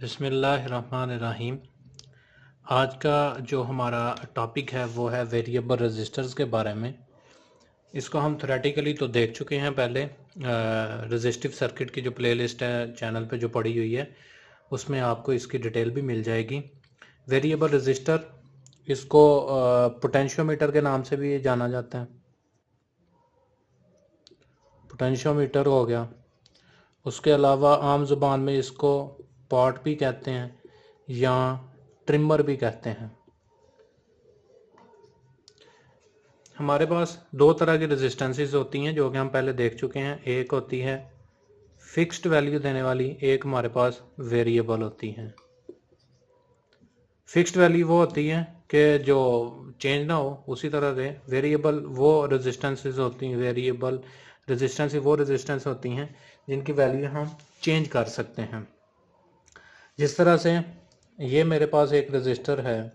बिस्मिल्लाहिर्रहमानिर्रहीम। आज का जो हमारा टॉपिक है वो है वेरिएबल रजिस्टर्स के बारे में। इसको हम थ्योरेटिकली तो देख चुके हैं पहले। रजिस्टिव सर्किट की जो प्लेलिस्ट है चैनल पे जो पड़ी हुई है उसमें आपको इसकी डिटेल भी मिल जाएगी। वेरिएबल रजिस्टर, इसको पोटेंशियोमीटर के नाम से भी जाना जाता है। पोटेंशियोमीटर हो गया। उसके अलावा आम ज़ुबान में इसको पॉट भी कहते हैं या ट्रिमर भी कहते हैं। हमारे पास दो तरह की रेजिस्टेंसेस होती हैं जो कि हम पहले देख चुके हैं। एक होती है फिक्स्ड वैल्यू देने वाली, एक हमारे पास वेरिएबल होती है। फिक्स्ड वैल्यू वो होती है कि जो चेंज ना हो उसी तरह रहे। वेरिएबल वो रेजिस्टेंसेस होती हैं, वेरिएबल रेजिस्टेंस वो रेजिस्टेंस होती हैं जिनकी वैल्यू हम चेंज कर सकते हैं। जिस तरह से ये मेरे पास एक रजिस्टर है,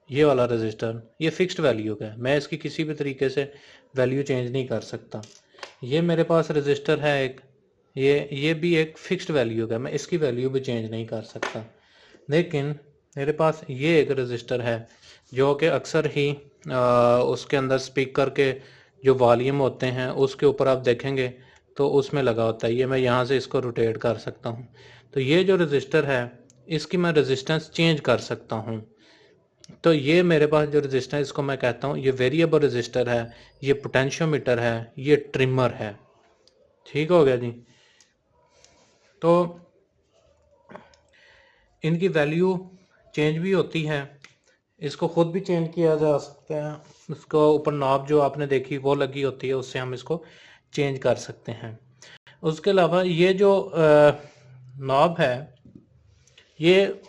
ये वाला रजिस्टर, ये फिक्स्ड वैल्यू का है, मैं इसकी किसी भी तरीके से वैल्यू चेंज नहीं कर सकता। ये मेरे पास रजिस्टर है एक, ये भी एक फिक्स्ड वैल्यू का है, मैं इसकी वैल्यू भी चेंज नहीं कर सकता। लेकिन मेरे पास ये एक रजिस्टर है जो कि अक्सर ही उसके अंदर स्पीकर के जो वॉल्यूम होते हैं उसके ऊपर आप देखेंगे तो उसमें लगा होता है। ये मैं यहाँ से इसको रोटेट कर सकता हूँ। तो ये जो रजिस्टर है इसकी मैं रेजिस्टेंस चेंज कर सकता हूँ। तो ये मेरे पास जो रजिस्टर है इसको मैं कहता हूँ ये वेरिएबल रजिस्टर है, ये पोटेंशियोमीटर है, ये ट्रिमर है। ठीक हो गया जी। तो इनकी वैल्यू चेंज भी होती है, इसको खुद भी चेंज किया जा सकता है। उसको ऊपर नॉब जो आपने देखी वो लगी होती है, उससे हम इसको चेंज कर सकते हैं। उसके अलावा ये जो नॉब है ये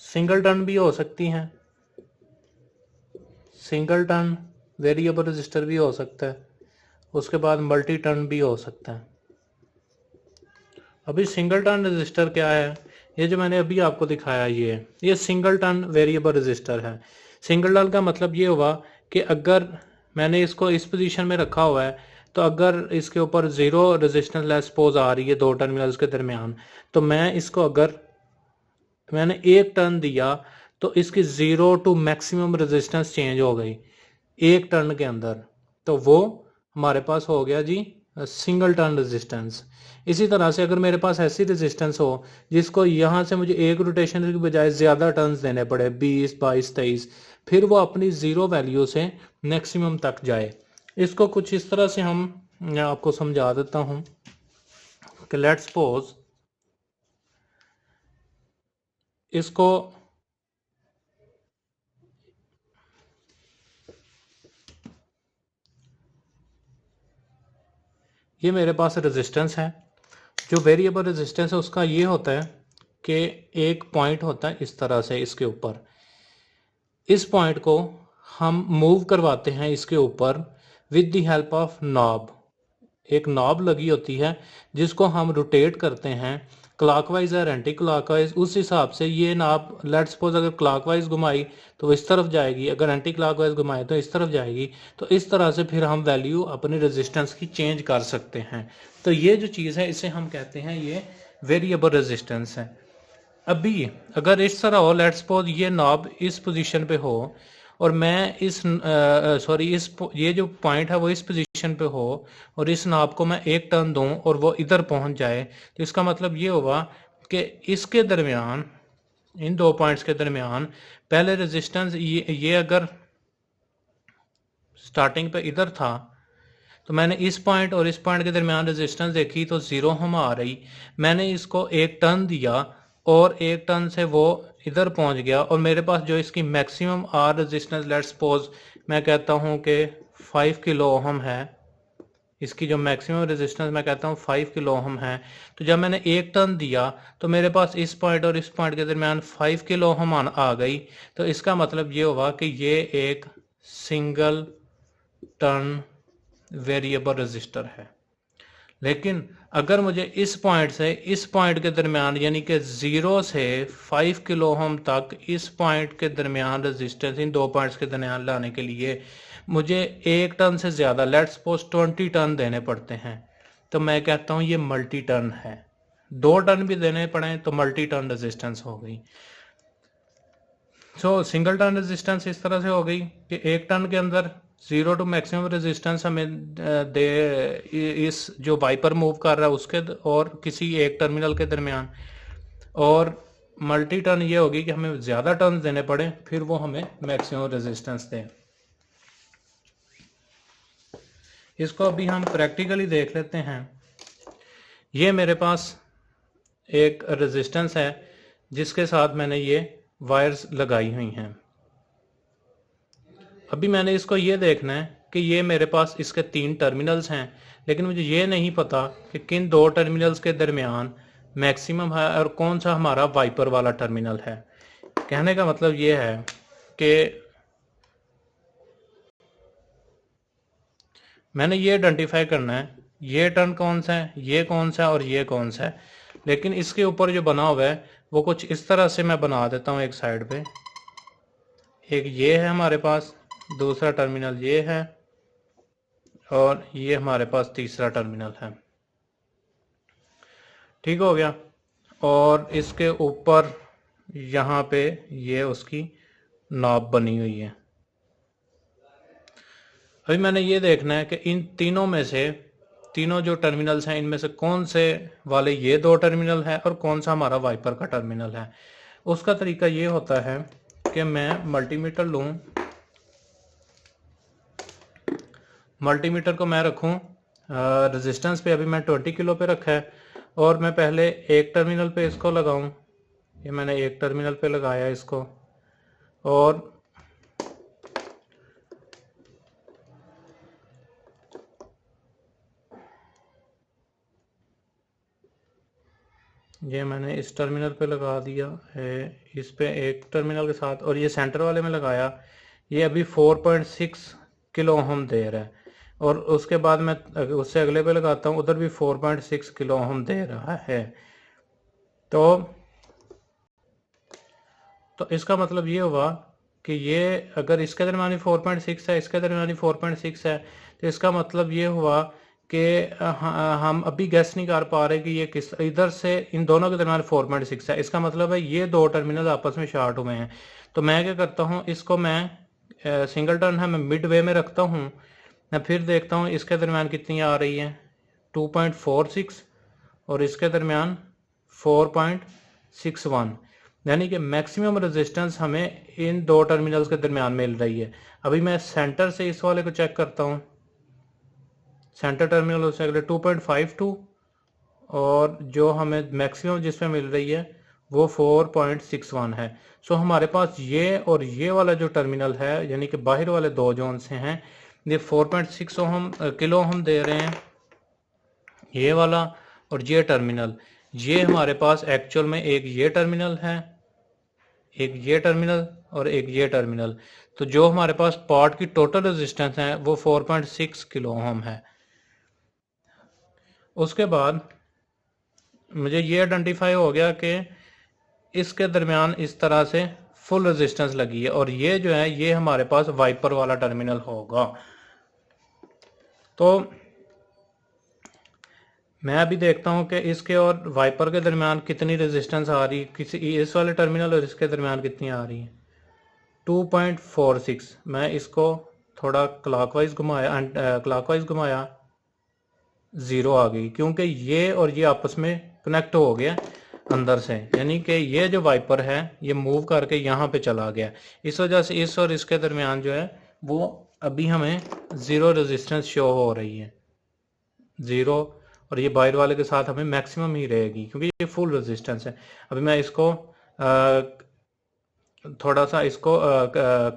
सिंगल टर्न भी हो सकती हैं, सिंगल टर्न वेरिएबल रजिस्टर भी हो सकता है। उसके बाद मल्टी टर्न भी हो सकता है। अभी सिंगल टर्न रजिस्टर क्या है, ये जो मैंने अभी आपको दिखाया ये सिंगल टर्न वेरिएबल रजिस्टर है। सिंगल टर्न का मतलब ये हुआ कि अगर मैंने इसको इस पोजीशन में रखा हुआ है तो अगर इसके ऊपर ज़ीरो रेजिस्टेंस लेस सपोज आ रही है दो टर्मिनल्स के दरमियान, तो मैं इसको अगर मैंने एक टर्न दिया तो इसकी zero to maximum resistance change हो गई एक टर्न के अंदर, तो वो हमारे पास हो गया जी सिंगल टर्न रेजिस्टेंस। इसी तरह से अगर मेरे पास ऐसी रेजिस्टेंस हो जिसको यहाँ से मुझे एक रोटेशन की बजाय ज़्यादा टर्न्स देने पड़े 20, 22, 23, फिर वो अपनी ज़ीरो वैल्यू से मैक्सिमम तक जाए। इसको कुछ इस तरह से मैं आपको समझा देता हूँ कि लेट्स सपोज इसको ये मेरे पास रेजिस्टेंस है। जो वेरिएबल रेजिस्टेंस है उसका ये होता है कि एक पॉइंट होता है इस तरह से इसके ऊपर, इस पॉइंट को हम मूव करवाते हैं इसके ऊपर with the help of knob. एक नॉब लगी होती है जिसको हम रोटेट करते हैं क्लॉकवाइज और एंटी क्लॉकवाइज। उस हिसाब से ये नॉब लेट्स सपोज अगर क्लॉकवाइज घुमाई तो वो इस तरफ जाएगी, अगर एंटी क्लॉकवाइज घुमाए तो इस तरफ जाएगी। तो इस तरह से फिर हम वैल्यू अपनी रेजिस्टेंस की चेंज कर सकते हैं। तो ये जो चीज़ है इसे हम कहते हैं ये वेरिएबल रेजिस्टेंस है। अभी अगर इस तरह हो, लेट्स सपोज ये नॉब इस पोजीशन पे हो और मैं इस ये जो पॉइंट है वो इस पोजीशन पे हो और इस नॉब को मैं एक टर्न दूं और वो इधर पहुंच जाए, तो इसका मतलब ये होगा कि इसके दरमियान, इन दो पॉइंट्स के दरमियान पहले रेजिस्टेंस ये अगर स्टार्टिंग पे इधर था तो मैंने इस पॉइंट और इस पॉइंट के दरमियान रेजिस्टेंस देखी तो ज़ीरो हम आ रही। मैंने इसको एक टर्न दिया और एक टर्न से वो इधर पहुंच गया और मेरे पास जो इसकी maximum R resistance let's suppose मैं कहता हूं कि 5 किलो ओहम है, इसकी जो मैक्सिमम रेजिस्टेंस मैं कहता हूँ 5 किलो ओहम है। तो जब मैंने एक टर्न दिया तो मेरे पास इस पॉइंट और इस पॉइंट के दरमियान 5 किलो ओहम आ गई। तो इसका मतलब ये हुआ कि ये एक सिंगल टर्न वेरिएबल रजिस्टर है। लेकिन अगर मुझे इस पॉइंट से इस पॉइंट के दरमियान यानी कि 0 से 5 किलो ओम तक इस पॉइंट के दरमियान रेजिस्टेंस इन दो पॉइंट्स के दरमियान लाने के लिए मुझे एक टर्न से ज़्यादा लेट्स सपोज 20 टर्न देने पड़ते हैं, तो मैं कहता हूँ ये मल्टी टर्न है। 2 टर्न भी देने पड़े तो मल्टी टर्न रेजिस्टेंस हो गई। सो सिंगल टर्न रेजिस्टेंस इस तरह से हो गई कि 1 टर्न के अंदर 0 टू मैक्सिमम रेजिस्टेंस हमें दे इस जो वाइपर मूव कर रहा है उसके और किसी एक टर्मिनल के दरमियान, और मल्टी टर्न ये होगी कि हमें ज़्यादा टर्न देने पड़े फिर वो हमें मैक्सिमम रेजिस्टेंस दें। इसको अभी हम प्रैक्टिकली देख लेते हैं। ये मेरे पास एक रेजिस्टेंस है जिसके साथ मैंने ये वायर्स लगाई हुई हैं। अभी मैंने इसको ये देखना है कि ये मेरे पास इसके 3 टर्मिनल्स हैं, लेकिन मुझे ये नहीं पता कि किन 2 टर्मिनल्स के दरमियान मैक्सिमम है और कौन सा हमारा वाइपर वाला टर्मिनल है। कहने का मतलब ये है कि मैंने ये आइडेंटिफाई करना है ये टर्न कौन सा है, ये कौन सा है और ये कौन सा है। लेकिन इसके ऊपर जो बना हुआ है वो कुछ इस तरह से मैं बना देता हूँ। एक साइड पे एक ये है हमारे पास, दूसरा टर्मिनल ये है और ये हमारे पास तीसरा टर्मिनल है। ठीक हो गया। और इसके ऊपर यहाँ पे ये उसकी नॉब बनी हुई है। अभी मैंने ये देखना है कि इन तीनों में से, तीनों जो टर्मिनल्स हैं इनमें से कौन से वाले ये 2 टर्मिनल है और कौन सा हमारा वाइपर का टर्मिनल है। उसका तरीका ये होता है कि मैं मल्टीमीटर लूँ, मल्टीमीटर को मैं रखूँ रेजिस्टेंस पे, अभी मैं 20 किलो पे रखा है, और मैं पहले एक टर्मिनल पे इसको लगाऊं। ये मैंने एक टर्मिनल पे लगाया इसको, और ये मैंने इस टर्मिनल पे लगा दिया है, इस पे एक टर्मिनल के साथ, और ये सेंटर वाले में लगाया। ये अभी 4.6 किलो ओम दे रहा है, और उसके बाद मैं उससे अगले पे लगाता हूँ, उधर भी 4.6 किलो ओम दे रहा है। तो इसका मतलब ये हुआ कि ये अगर इसके दरमियान 4.6 है, इसके दरमियान 4.6 है, तो इसका मतलब ये हुआ कि हम अभी गैस नहीं कर पा रहे कि ये किस, इधर से इन दोनों के दरमियान 4.6 है। इसका मतलब है ये 2 टर्मिनल आपस में शॉर्ट हुए हैं। तो मैं क्या करता हूँ, इसको मैं सिंगल टर्न है, मैं मिड वे में रखता हूँ। मैं फिर देखता हूँ इसके दरमियान कितनी आ रही है, 2.46, और इसके दरमियान 4.61, यानी कि मैक्सिमम रेजिस्टेंस हमें इन 2 टर्मिनल्स के दरमियान मिल रही है। अभी मैं सेंटर से इस वाले को चेक करता हूँ, सेंटर टर्मिनल से अगले 2.52, और जो हमें मैक्सिमम जिसमें मिल रही है वो 4.61 है। सो हमारे पास ये और ये वाला जो टर्मिनल है, यानी कि बाहर वाले 2 जोन से हैं, ये 4.6 ओम किलो ओम दे रहे हैं, ये वाला और ये टर्मिनल। ये हमारे पास एक्चुअल में एक ये टर्मिनल है, एक ये टर्मिनल और एक ये टर्मिनल। तो जो हमारे पास पार्ट की टोटल रेजिस्टेंस है वो 4.6 किलो ओम है। उसके बाद मुझे ये आइडेंटिफाई हो गया कि इसके दरमियान इस तरह से फुल रेजिस्टेंस लगी है, और ये जो है ये हमारे पास वाइपर वाला टर्मिनल होगा। तो मैं अभी देखता हूं कि इसके और वाइपर के दरमियान कितनी रेजिस्टेंस आ रही, किसी इस वाले टर्मिनल और इसके दरमियान कितनी आ रही है, 2.46। मैं इसको थोड़ा क्लॉकवाइज घुमाया, क्लॉकवाइज घुमाया, 0 आ गई, क्योंकि ये और ये आपस में कनेक्ट हो गया अंदर से, यानी कि ये जो वाइपर है ये मूव करके यहाँ पे चला गया। इस वजह से इस और इसके दरमियान जो है वो अभी हमें 0 रेजिस्टेंस शो हो रही है, 0, और ये बाहर वाले के साथ हमें मैक्सिमम ही रहेगी क्योंकि ये फुल रेजिस्टेंस है। अभी मैं इसको थोड़ा सा इसको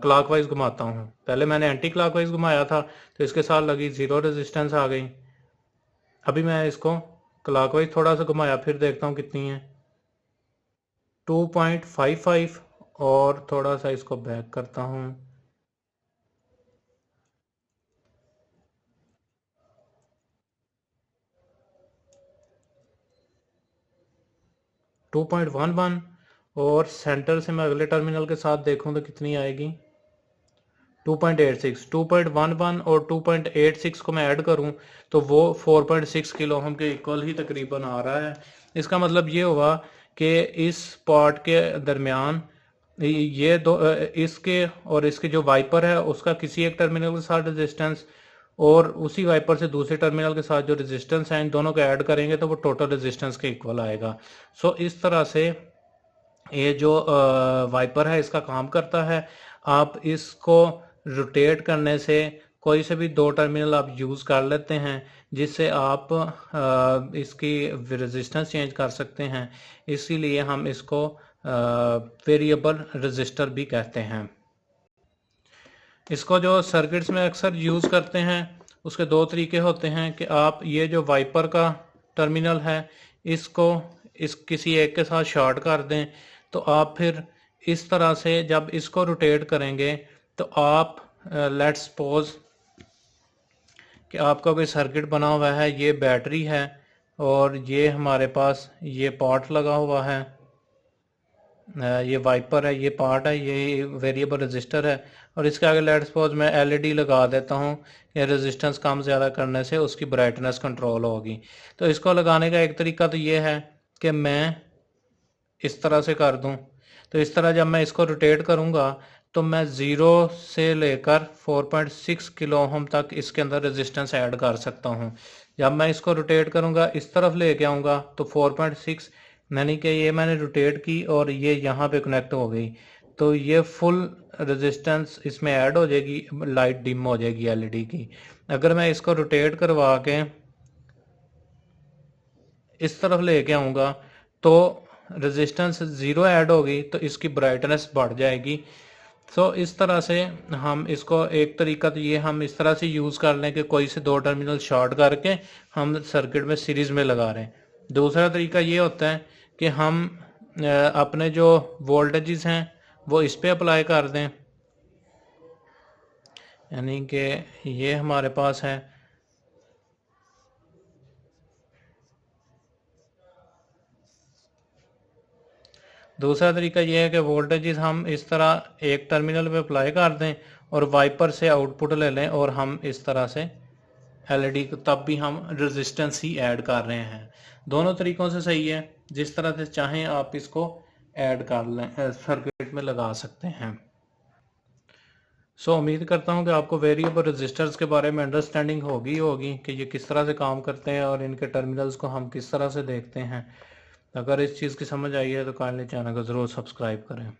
क्लॉकवाइज घुमाता हूँ। पहले मैंने एंटी क्लॉकवाइज घुमाया था तो इसके साथ लगी 0 रेजिस्टेंस आ गई। अभी मैं इसको क्लॉकवाइज थोड़ा सा घुमाया, फिर देखता हूँ कितनी है, 2.55, और थोड़ा सा इसको बैक करता हूँ, 2.11, और सेंटर से मैं अगले टर्मिनल के साथ देखूं तो कितनी आएगी, 2.86, 2.11 और 2.86 को मैं ऐड करूं तो वो 4.6 किलो ओम के इक्वल ही तकरीबन आ रहा है। इसका मतलब ये हुआ कि इस पार्ट के दरमियान ये दो इसके और इसके जो वाइपर है उसका किसी एक टर्मिनल के साथ रेजिस्टेंस और उसी वाइपर से दूसरे टर्मिनल के साथ जो रेजिस्टेंस है इन दोनों को ऐड करेंगे तो वो टोटल रेजिस्टेंस के इक्वल आएगा। सो इस तरह से ये जो वाइपर है इसका काम करता है। आप इसको रोटेट करने से कोई से भी दो टर्मिनल आप यूज़ कर लेते हैं जिससे आप इसकी रेजिस्टेंस चेंज कर सकते हैं, इसीलिए हम इसको वेरिएबल रजिस्टर भी कहते हैं। इसको जो सर्किट्स में अक्सर यूज़ करते हैं उसके दो तरीके होते हैं कि आप ये जो वाइपर का टर्मिनल है इसको इस किसी एक के साथ शॉर्ट कर दें, तो आप फिर इस तरह से जब इसको रोटेट करेंगे तो आप लेट्स सपोज कि आपका कोई सर्किट बना हुआ है, ये बैटरी है और ये हमारे पास ये पार्ट लगा हुआ है, ये वाइपर है, ये पार्ट है, ये वेरिएबल रजिस्टर है और इसके आगे लेट्स सपोज मैं एलईडी लगा देता हूँ कि रेजिस्टेंस कम ज़्यादा करने से उसकी ब्राइटनेस कंट्रोल होगी। तो इसको लगाने का एक तरीका तो ये है कि मैं इस तरह से कर दूं, तो इस तरह जब मैं इसको रोटेट करूंगा तो मैं 0 से लेकर 4.6 किलो ओम तक इसके अंदर रेजिस्टेंस ऐड कर सकता हूं। जब मैं इसको रोटेट करूंगा इस तरफ लेके आऊंगा तो 4.6 यानी कि ये मैंने रोटेट की और ये यहाँ पे कनेक्ट हो गई, तो ये फुल रेजिस्टेंस इसमें ऐड हो जाएगी, लाइट डिम हो जाएगी एलईडी की। अगर मैं इसको रोटेट करवा के इस तरफ लेके आऊंगा तो रेजिस्टेंस 0 ऐड होगी तो इसकी ब्राइटनेस बढ़ जाएगी। सो इस तरह से हम इसको, एक तरीका तो ये हम इस तरह से यूज़ कर लें कि कोई से दो टर्मिनल शॉर्ट करके हम सर्किट में सीरीज में लगा रहे हैं। दूसरा तरीका ये होता है कि हम अपने जो वोल्टेजेस हैं वो इस पे अप्लाई कर दें, यानी कि ये हमारे पास है दूसरा तरीका यह है कि वोल्टेजेस हम इस तरह एक टर्मिनल पे अप्लाई कर दें और वाइपर से आउटपुट ले लें और हम इस तरह से एलईडी को तब भी हम रेजिस्टेंस ही ऐड कर रहे हैं। दोनों तरीकों से सही है, जिस तरह से चाहें आप इसको ऐड कर लें, सर्किट में लगा सकते हैं। सो उम्मीद करता हूं कि आपको वेरिएबल रजिस्टर्स के बारे में अंडरस्टैंडिंग होगी कि ये किस तरह से काम करते हैं और इनके टर्मिनल्स को हम किस तरह से देखते हैं। अगर इस चीज़ की समझ आई है तो काइंडली चैनल को ज़रूर सब्सक्राइब करें।